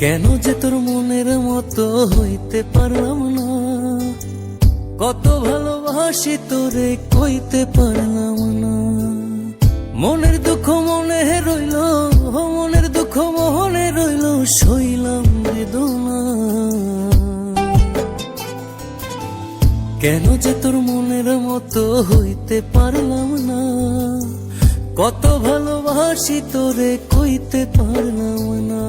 কেন যে তোর মনের মতো হইতে পারলাম না, কত ভালোবাসি তোরে কইতে পারলাম না। মনের দুঃখ মনে রইল, মনের দুঃখ মনে রইল, সইলাম বেদনা। কেন যে তোর মনের মতো হইতে পারলাম না, কত ভালোবাসি তোরে কইতে পারলাম না।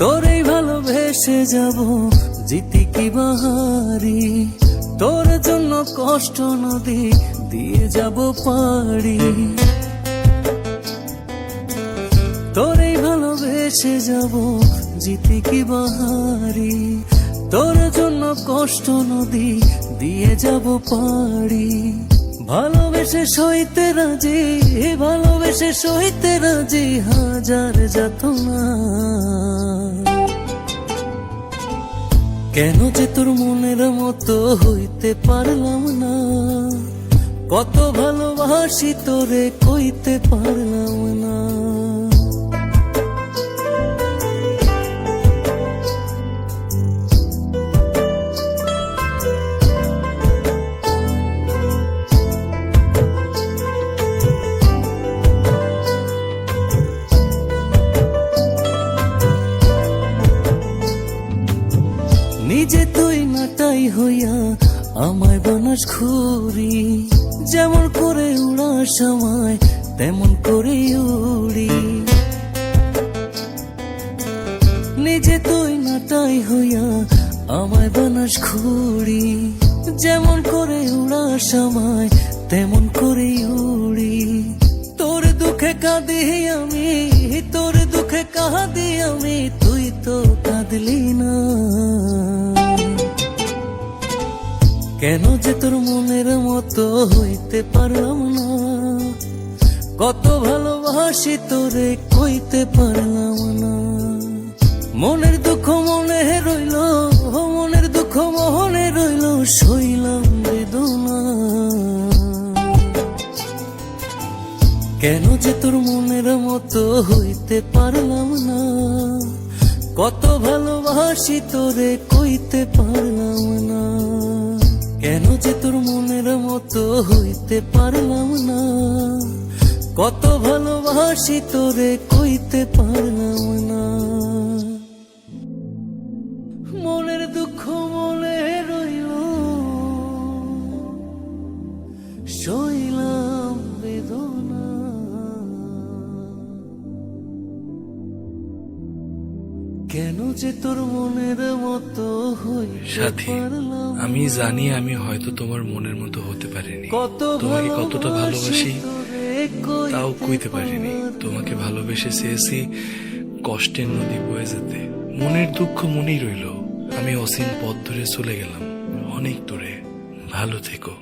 তোরেই ভালোবেসে যাব জিতি কি বাহারি, তোর জন্য কষ্ট নদী দিয়ে যাব পাড়ি। তোরেই ভালোবেসে যাব জিতি কি বাহারি, তোর জন্য কষ্ট নদী দিয়ে যাব পাড়ি। ভালোবেসে সইতে রাজি, ভালোবেসে সইতে রাজি, হাজার যাতনা। কেন যে তোর মনের মতো হইতে পারলাম না, কত ভালোবাসি তোরে কইতে পারলাম না। নিজে তুই নাটাই হইয়া আমায় বানাস ঘুরি, যেমন করে উড়াস আমায় তেমন করে উড়ি। নিজে তুই নাটাই হইয়া আমায় বানাস ঘুরি, যেমন করে উড়াস আমায় তেমন করে উড়ি। তোর দুঃখে কাঁদি আমি, তোর দুঃখে কাঁদি আমি, তুই তো কাঁদলি না। কেন যে তোর মনের মতো হইতে পারলাম না, কত ভালোবাসি তোরে কইতে পারলাম না। মনের দুঃখ মনে রইল, মনের দুঃখ মনে রইল, সইলাম বেদনা। কেন যে তোর মনের মতো হইতে পারলাম না, কত ভালোবাসি তোরে কইতে পারলাম না। কেন যে তোর মনের মতো হইতে পারলাম না, কত ভালোবাসি তোরে কইতে পারলাম না। মনের দুঃখ মনে রইল, সইলাম বেদনা। কেন যে তোর মনের মতো সাথী, আমি জানি আমি হয়তো তোমার মনের মতো হতে পারিনি। তোমাকে কতটা ভালোবাসি তাও কইতে পারিনি। তোমাকে ভালোবেসে চেয়েছি কষ্টের নদী বয়ে যেতে। মনের দুঃখ মনেই রইল। আমি অসীম পথ ধরে চলে গেলাম অনেক দূরে। ভালো থেকো।